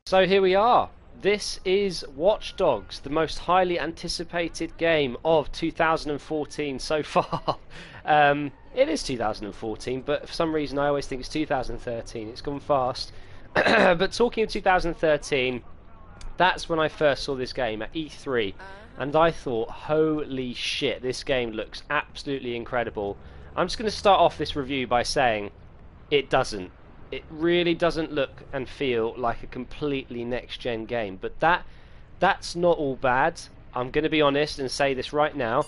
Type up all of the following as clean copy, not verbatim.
So here we are. This is Watch Dogs, the most highly anticipated game of 2014 so far. It is 2014, but for some reason I always think it's 2013. It's gone fast. But talking of 2013, that's when I first saw this game at E3, and I thought, holy shit, this game looks absolutely incredible. I'm just going to start off this review by saying it doesn't. It really doesn't look and feel like a completely next-gen game, but that's not all bad. I'm going to be honest and say this right now.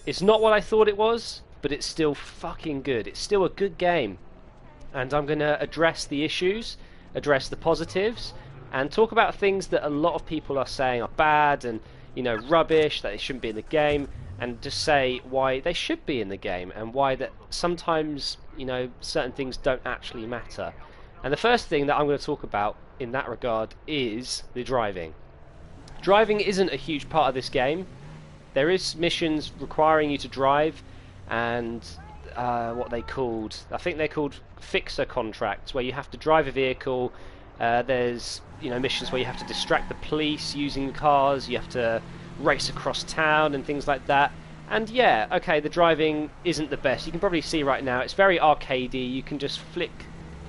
It's not what I thought it was, but it's still fucking good. It's still a good game, and I'm going to address the issues, address the positives, and talk about things that a lot of people are saying are bad and, you know, rubbish, that they shouldn't be in the game, and just say why they should be in the game and why that sometimes, you know, certain things don't actually matter. And the first thing that I'm going to talk about in that regard is the driving. Driving isn't a huge part of this game. There is missions requiring you to drive, and what they called, I think they're called fixer contracts, where you have to drive a vehicle. There's, you know, missions where you have to distract the police using cars, you have to race across town and things like that. And yeah, okay, the driving isn't the best. You can probably see right now it's very arcadey. You can just flick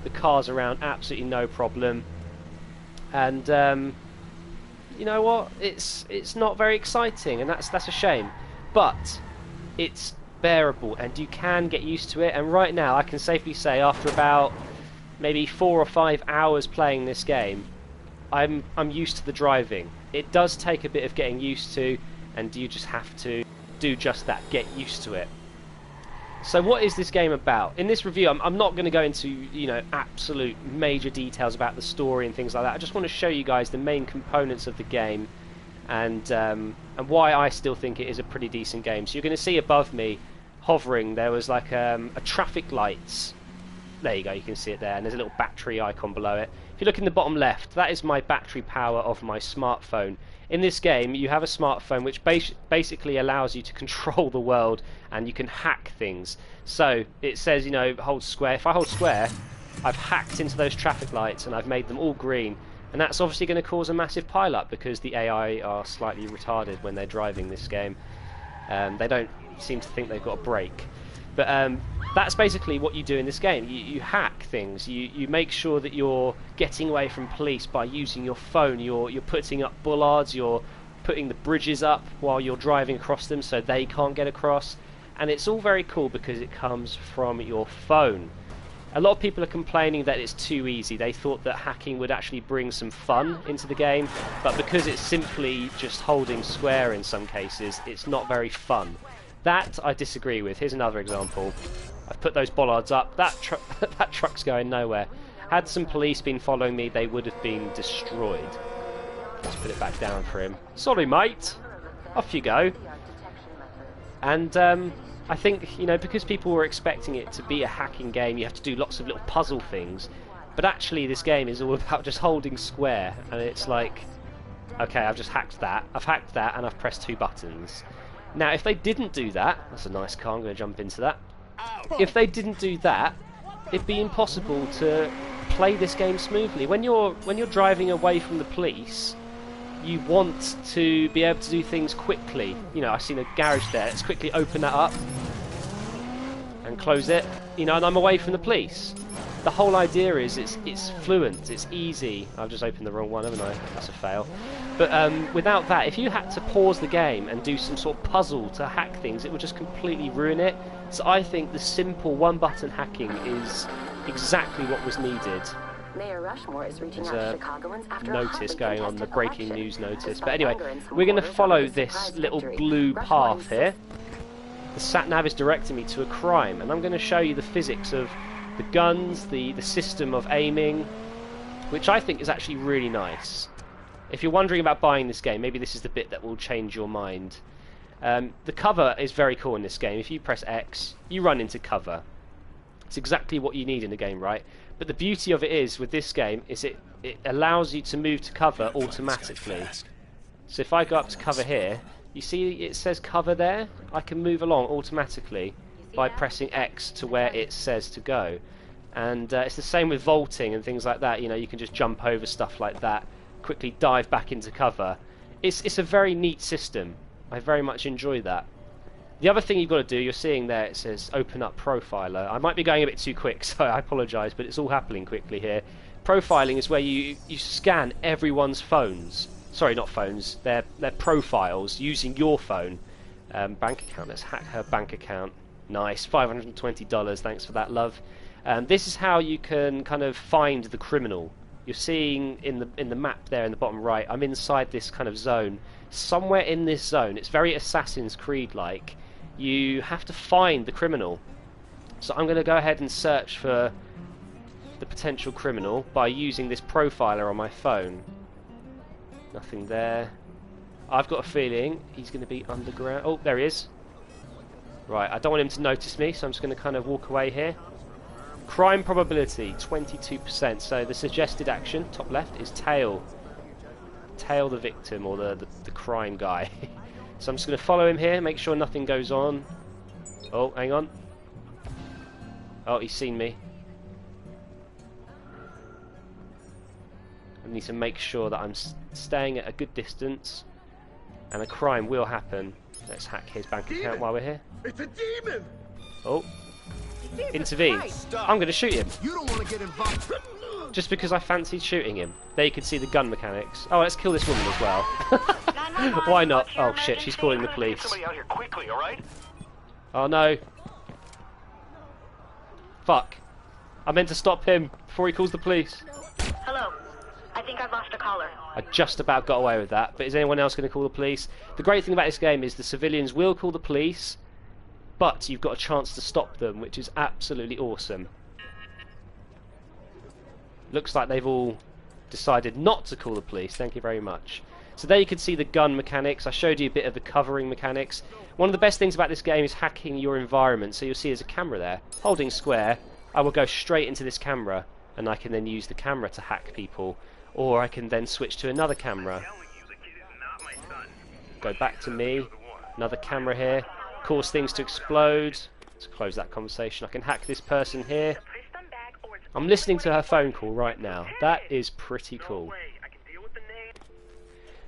the cars around absolutely no problem, and you know what, it's not very exciting, and that's a shame, but it's bearable and you can get used to it. And right now I can safely say, after about maybe 4 or 5 hours playing this game, I'm used to the driving. It does take a bit of getting used to, and you just have to do just that, get used to it. So what is this game about? In this review, I'm not going to go into, you know, absolute major details about the story and things like that. I just want to show you guys the main components of the game, and why I still think it is a pretty decent game. So you're going to see above me, hovering, there was like a traffic lights. There you go, you can see it there, and there's a little battery icon below it. If you look in the bottom left, that is my battery power of my smartphone. In this game, you have a smartphone which basically allows you to control the world, and you can hack things. So it says, you know, hold square. If I hold square, I've hacked into those traffic lights and I've made them all green, and that's obviously going to cause a massive pile-up because the AI are slightly retarded when they're driving this game. They don't seem to think they've got a brake. But that's basically what you do in this game. You hack things. You make sure that you're getting away from police by using your phone. You're putting up bollards. You're putting the bridges up while you're driving across them so they can't get across. And it's all very cool because it comes from your phone. A lot of people are complaining that it's too easy. They thought that hacking would actually bring some fun into the game, but because it's simply just holding square in some cases, it's not very fun. That I disagree with. Here's another example. I've put those bollards up. That truck's going nowhere. Had some police been following me, they would have been destroyed. Let's put it back down for him. Sorry, mate. Off you go. And I think, you know, because people were expecting it to be a hacking game, you have to do lots of little puzzle things. But actually, this game is all about just holding square. And it's like, okay, I've just hacked that. I've hacked that, and I've pressed 2 buttons. Now, if they didn't do that, that's a nice car, I'm going to jump into that. If they didn't do that, it'd be impossible to play this game smoothly. When you're driving away from the police, you want to be able to do things quickly. You know, I've seen a garage there. Let's quickly open that up and close it. You know, and I'm away from the police. The whole idea is it's fluent, it's easy. I've just opened the wrong one, haven't I? That's a fail. But without that, if you had to pause the game and do some sort of puzzle to hack things, it would just completely ruin it. So I think the simple one-button hacking is exactly what was needed. Mayor Rushmore is reaching out to Chicagoans after notice going on, the breaking news notice. But anyway, we're going to follow this little blue path here. The sat-nav is directing me to a crime, and I'm going to show you the physics of the guns, the system of aiming, which I think is actually really nice. If you're wondering about buying this game, maybe this is the bit that will change your mind. The cover is very cool in this game. If you press X, you run into cover. It's exactly what you need in a game, right? But the beauty of it is, with this game, is it allows you to move to cover automatically. So if I go up to cover here, you see it says cover there? I can move along automatically by pressing X to where it says to go. And it's the same with vaulting and things like that. You know, you can just jump over stuff like that quickly dive back into cover. It's a very neat system. I very much enjoy that. The other thing you've got to do, you're seeing there, it says open up profiler. I might be going a bit too quick, so I apologise, but it's all happening quickly here. Profiling is where you scan everyone's phones. Sorry, not phones. Their profiles using your phone. Bank account. Let's hack her bank account. Nice, $520. Thanks for that, love. This is how you can kind of find the criminal. You're seeing in the map there in the bottom right. I'm inside this kind of zone. Somewhere in this zone, it's very Assassin's Creed-like. You have to find the criminal. So I'm going to go ahead and search for the potential criminal by using this profiler on my phone. Nothing there. I've got a feeling he's going to be underground. Oh, there he is. Right, I don't want him to notice me, so I'm just going to kind of walk away here. Crime probability, 22%. So the suggested action, top left, is tail the victim or the crime guy. So I'm just going to follow him here, make sure nothing goes on. Oh, hang on. Oh, he's seen me. I need to make sure that I'm staying at a good distance, and a crime will happen. Let's hack his bank account while we're here. It's a demon! Oh. Intervene. I'm going to shoot him. You don't want to get involved. Just because I fancied shooting him. There you can see the gun mechanics. Oh, let's kill this woman as well. Why not? Oh shit, she's calling the police. Somebody out here quickly, all right? Oh no. Fuck. I meant to stop him before he calls the police. Hello. I think I've lost a caller. I just about got away with that, but is anyone else going to call the police? The great thing about this game is the civilians will call the police, but you've got a chance to stop them, which is absolutely awesome. Looks like they've all decided not to call the police. Thank you very much. So there you can see the gun mechanics. I showed you a bit of the covering mechanics. One of the best things about this game is hacking your environment. So you'll see there's a camera there. Holding square, I will go straight into this camera, and I can then use the camera to hack people. Or I can then switch to another camera. Go back to me. Another camera here. Cause things to explode. Let's close that conversation. I can hack this person here. I'm listening to her phone call right now. That is pretty cool.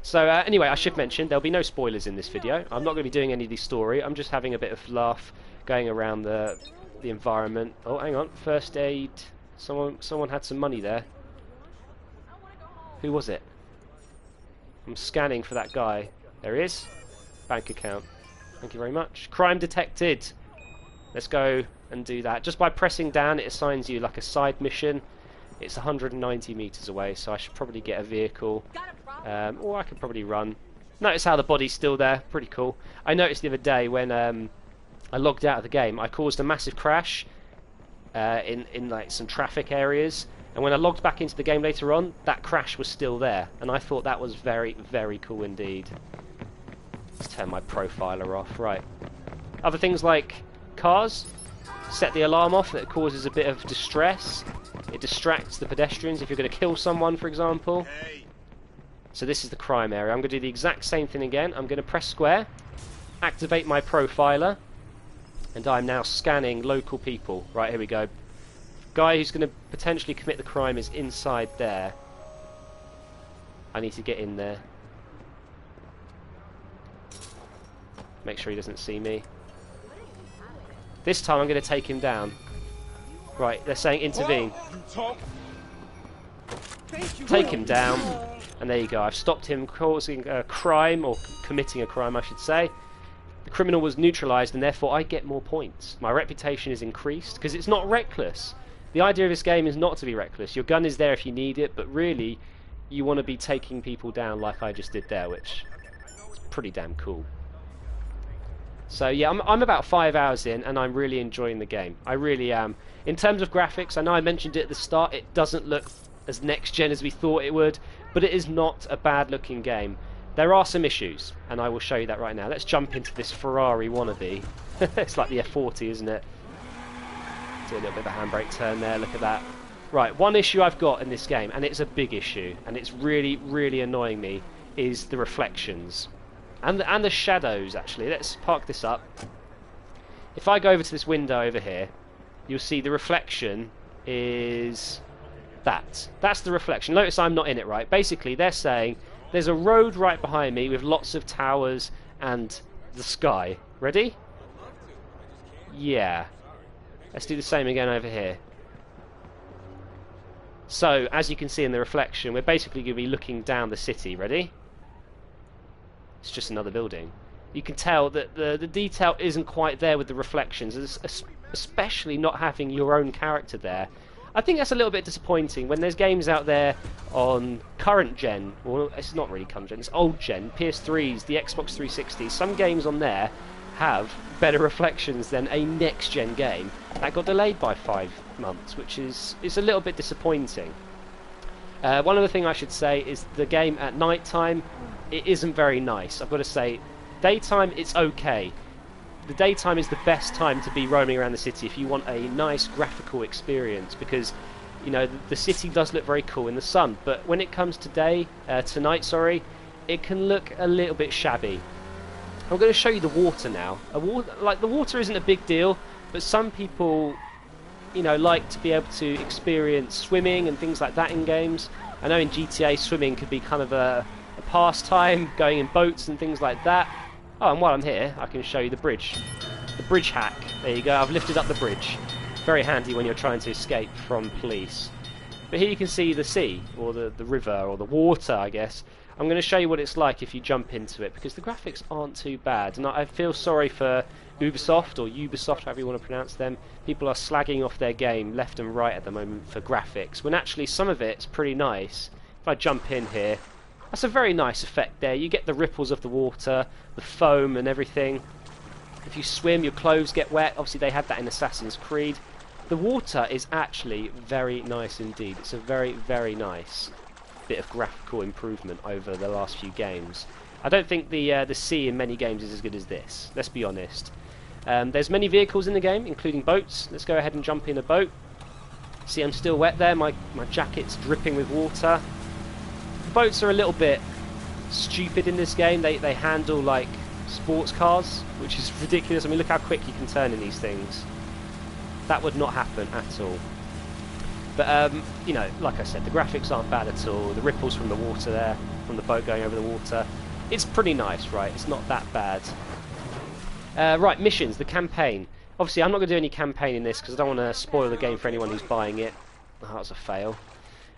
So anyway, I should mention there'll be no spoilers in this video. I'm not going to be doing any of the story. I'm just having a bit of laugh going around the environment. Oh, hang on. First aid. Someone had some money there. Who was it? I'm scanning for that guy. There he is. Bank account. Thank you very much. Crime detected. Let's go and do that. Just by pressing down, it assigns you like a side mission. It's 190 meters away, so I should probably get a vehicle. Or I could probably run. Notice how the body's still there. Pretty cool. I noticed the other day when I logged out of the game, I caused a massive crash in like some traffic areas. And when I logged back into the game later on, that crash was still there. And I thought that was very, very cool indeed. Let's turn my profiler off. Right. Other things like cars. Set the alarm off. That causes a bit of distress. It distracts the pedestrians if you're going to kill someone, for example. So this is the crime area. I'm going to do the exact same thing again. I'm going to press square. Activate my profiler. And I'm now scanning local people. Right, here we go. Guy who's going to potentially commit the crime is inside there. I need to get in there. Make sure he doesn't see me. This time I'm going to take him down. Right, they're saying intervene. Take him down. And there you go. I've stopped him causing a crime, or committing a crime I should say. The criminal was neutralised, and therefore I get more points. My reputation is increased because it's not reckless. The idea of this game is not to be reckless. Your gun is there if you need it, but really you want to be taking people down like I just did there, which is pretty damn cool. So yeah, I'm about 5 hours in, and I'm really enjoying the game. I really am. In terms of graphics, I know I mentioned it at the start, it doesn't look as next-gen as we thought it would, but it is not a bad-looking game. There are some issues, and I will show you that right now. Let's jump into this Ferrari wannabe. It's like the F40, isn't it? Do a little bit of a handbrake turn there, look at that. Right, one issue I've got in this game, and it's a big issue, and it's really, really annoying me, is the reflections. And the shadows, actually. Let's park this up. If I go over to this window over here, you'll see the reflection is That's the reflection. Notice I'm not in it, right? Basically, they're saying there's a road right behind me with lots of towers and the sky. Ready? Yeah. Let's do the same again over here. So, as you can see in the reflection, we're basically going to be looking down the city. Ready? It's just another building. You can tell that the detail isn't quite there with the reflections, especially not having your own character there. I think that's a little bit disappointing when there's games out there on current gen, well, it's not really current gen, it's old gen, PS3s, the Xbox 360. Some games on there have better reflections than a next gen game that got delayed by 5 months, which is a little bit disappointing. One other thing I should say is the game at night time, it isn't very nice. I've got to say, daytime it's okay. The daytime is the best time to be roaming around the city if you want a nice graphical experience, because you know the city does look very cool in the sun, but when it comes to tonight, sorry, it can look a little bit shabby. I'm going to show you the water now. The water isn't a big deal, but some people, you know, like to be able to experience swimming and things like that in games. I know in GTA swimming could be kind of a pastime, going in boats and things like that. Oh, and while I'm here, I can show you the bridge. The bridge hack. There you go, I've lifted up the bridge. Very handy when you're trying to escape from police. But here you can see the sea, or the river, or the water, I guess. I'm going to show you what it's like if you jump into it, because the graphics aren't too bad. And I feel sorry for Ubisoft, or Ubisoft, however you want to pronounce them. People are slagging off their game left and right at the moment for graphics, when actually some of it's pretty nice. If I jump in here, that's a very nice effect there. You get the ripples of the water, the foam and everything. If you swim, your clothes get wet. Obviously they had that in Assassin's Creed. The water is actually very nice indeed. It's a very, very nice bit of graphical improvement over the last few games. I don't think the sea in many games is as good as this, let's be honest. There's many vehicles in the game, including boats. Let's go ahead and jump in a boat. See, I'm still wet there. My jacket's dripping with water. Boats are a little bit stupid in this game. They handle like sports cars, which is ridiculous. I mean, look how quick you can turn in these things. That would not happen at all. But you know, like I said, the graphics aren't bad at all. The ripples from the water there, from the boat going over the water, it's pretty nice, right? It's not that bad. Right, missions, the campaign. Obviously, I'm not going to do any campaign in this because I don't want to spoil the game for anyone who's buying it. Oh, that was a fail.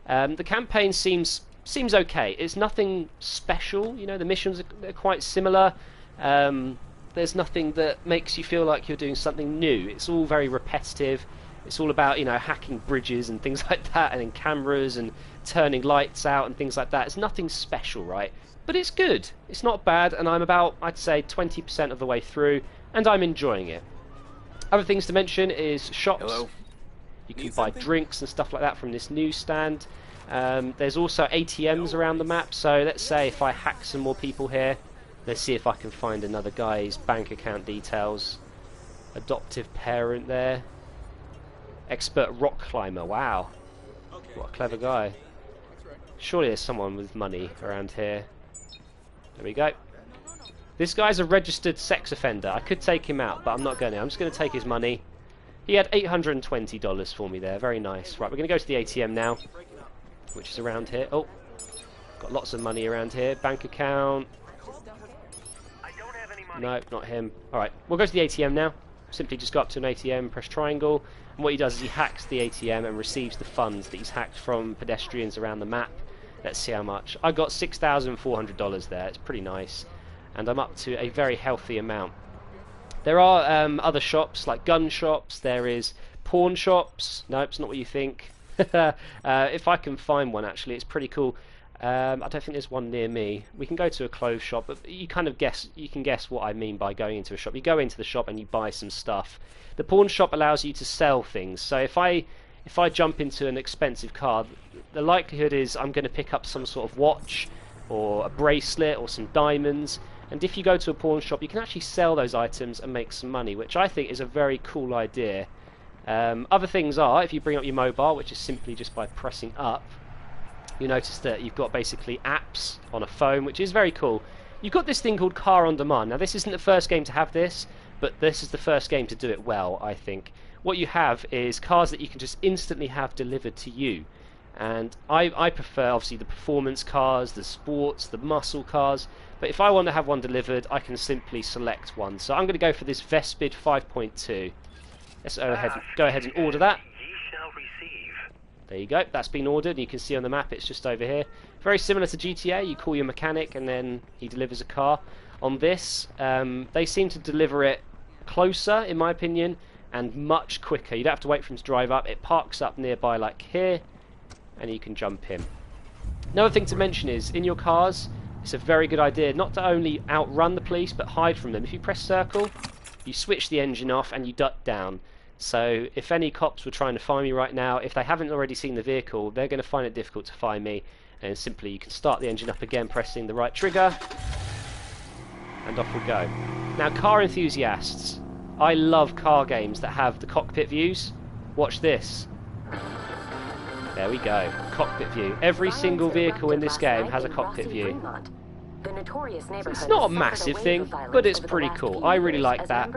The campaign seems okay. It's nothing special. You know, the missions are quite similar. There's nothing that makes you feel like you're doing something new. It's all very repetitive. It's all about, you know, hacking bridges and things like that, and then cameras and turning lights out and things like that. It's nothing special, right? But it's good. It's not bad, and I'm about, I'd say, 20% of the way through, and I'm enjoying it. Other things to mention is shops. Hello. You can buy drinks and stuff like that from this newsstand. There's also ATMs around the map, so let's say if I hack some more people here, let's see if I can find another guy's bank account details. Adoptive parent there. Expert rock climber, wow. What a clever guy. Surely there's someone with money around here. There we go. This guy's a registered sex offender. I could take him out, but I'm not going to. I'm just going to take his money. He had $820 for me there. Very nice. Right, we're going to go to the ATM now, which is around here. Oh, got lots of money around here. Bank account. No, not him. Alright, we'll go to the ATM now. Simply just go up to an ATM, press triangle, and what he does is he hacks the ATM and receives the funds that he's hacked from pedestrians around the map. Let's see how much. I got $6,400 there. It's pretty nice, and I'm up to a very healthy amount. There are other shops, like gun shops. There is pawn shops. No, it's not what you think. If I can find one, actually, it's pretty cool. I don't think there's one near me. We can go to a clothes shop, but you kind of guess. You can guess what I mean by going into a shop. You go into the shop and you buy some stuff. The pawn shop allows you to sell things. So if I jump into an expensive car, the likelihood is I'm going to pick up some sort of watch or a bracelet or some diamonds. And if you go to a pawn shop, you can actually sell those items and make some money, which I think is a very cool idea. Other things are, if you bring up your mobile, which is simply just by pressing up, you notice that you've got basically apps on a phone, which is very cool. You've got this thing called Car on Demand. Now, this isn't the first game to have this, but this is the first game to do it well, I think. What you have is cars that you can just instantly have delivered to you. And I prefer obviously the performance cars, the sports, the muscle cars, but if I want to have one delivered I can simply select one. So I'm going to go for this Vespid 5.2. Let's go ahead and order that. There you go, that's been ordered. You can see on the map it's just over here. Very similar to GTA, you call your mechanic and then he delivers a car. On this, they seem to deliver it closer, in my opinion, and much quicker. You don't have to wait for him to drive up. It parks up nearby like here, and you can jump in. Another thing to mention is, in your cars, it's a very good idea not to only outrun the police, but hide from them. If you press circle, you switch the engine off and you duck down. So if any cops were trying to find me right now, if they haven't already seen the vehicle, they're going to find it difficult to find me. And simply you can start the engine up again, pressing the right trigger, and off we go. Now, car enthusiasts, I love car games that have the cockpit views. Watch this. There we go, cockpit view. Every single vehicle in this game has a cockpit view. It's not a massive thing, but it's pretty cool. I really like that.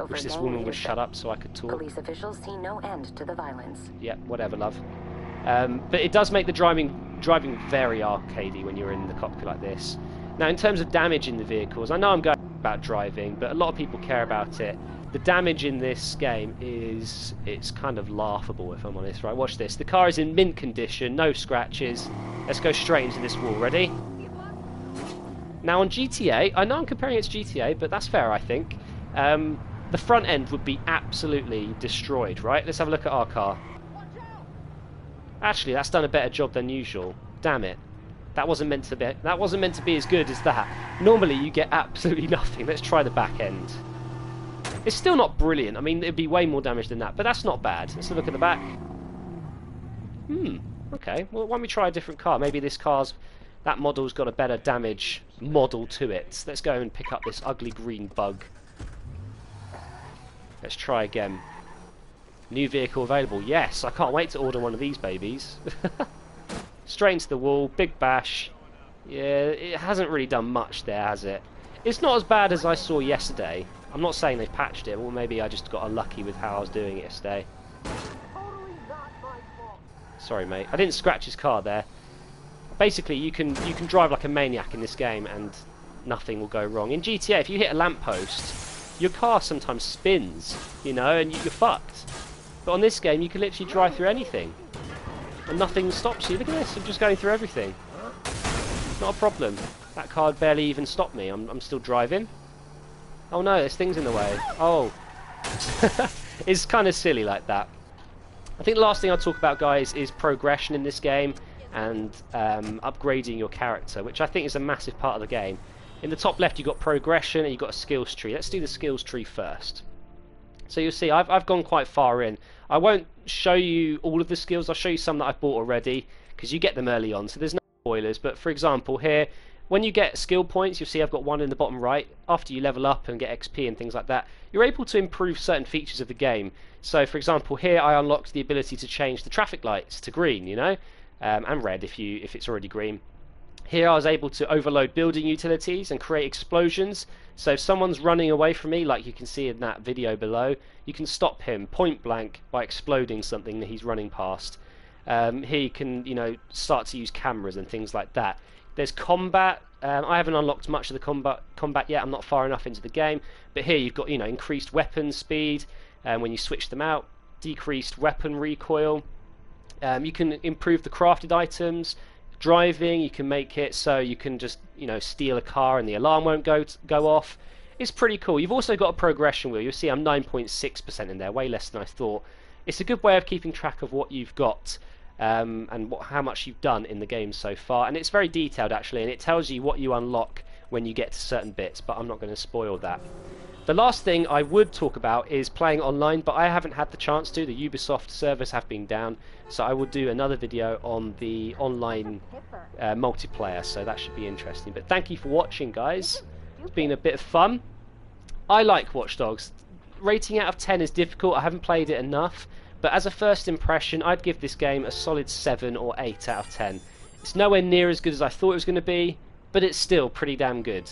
Wish this woman would shut up so I could talk. Police officials see no end to the violence. Yeah, whatever, love. But it does make the driving very arcadey when you're in the cockpit like this. Now, in terms of damage in the vehicles, I know I'm going about driving, but a lot of people care about it. The damage in this game it's kind of laughable, if I'm honest. Right, watch this. The car is in mint condition, no scratches. Let's go straight into this wall. Ready? Now on GTA, I know I'm comparing it to GTA, but that's fair, I think. The front end would be absolutely destroyed, right? Let's have a look at our car. Actually, that's done a better job than usual. Damn it. That wasn't meant to be as good as that. Normally you get absolutely nothing. Let's try the back end. It's still not brilliant. I mean, it'd be way more damage than that, but that's not bad. Let's look at the back. Okay. Well, why don't we try a different car? Maybe that model's got a better damage model to it. Let's go and pick up this ugly green bug. Let's try again. New vehicle available. Yes, I can't wait to order one of these babies. Straight into the wall, big bash. Yeah, it hasn't really done much there, has it? It's not as bad as I saw yesterday. I'm not saying they've patched it, or maybe I just got unlucky with how I was doing it yesterday. Sorry, mate. I didn't scratch his car there. Basically, you can drive like a maniac in this game, and nothing will go wrong. In GTA, if you hit a lamppost, your car sometimes spins, you know, and you're fucked. But on this game, you can literally drive through anything, and nothing stops you. Look at this. I'm just going through everything. Not a problem. That car barely even stopped me. I'm still driving. Oh no, there's things in the way. Oh. It's kind of silly like that. I think the last thing I'll talk about, guys, is progression in this game and upgrading your character, which I think is a massive part of the game. In the top left, you've got progression and you've got a skills tree. Let's do the skills tree first. So you'll see I've gone quite far in. I won't show you all of the skills. I'll show you some that I've bought already, because you get them early on, so there's no spoilers. But for example, here, when you get skill points, you'll see I've got one in the bottom right. After you level up and get XP and things like that, you're able to improve certain features of the game. So for example, here I unlocked the ability to change the traffic lights to green, you know, and red if it's already green. Here I was able to overload building utilities and create explosions. So if someone's running away from me, like you can see in that video below, you can stop him point blank by exploding something that he's running past. Here you can, you know, start to use cameras and things like that. There's combat. I haven't unlocked much of the combat yet. I'm not far enough into the game. But here you've got, you know, increased weapon speed when you switch them out, decreased weapon recoil. You can improve the crafted items. Driving, you can make it so you can just, you know, steal a car and the alarm won't go off. It's pretty cool. You've also got a progression wheel. You'll see I'm 9.6% in there, way less than I thought. It's a good way of keeping track of what you've got. And how much you've done in the game so far, and it's very detailed actually, and it tells you what you unlock when you get to certain bits, but I'm not going to spoil that. The last thing I would talk about is playing online, but I haven't had the chance to. The Ubisoft servers have been down, so I will do another video on the online multiplayer, so that should be interesting. But thank you for watching, guys. It's been a bit of fun. I like Watch Dogs. Rating out of 10 is difficult. I haven't played it enough. But as a first impression, I'd give this game a solid 7 or 8 out of 10. It's nowhere near as good as I thought it was going to be, but it's still pretty damn good.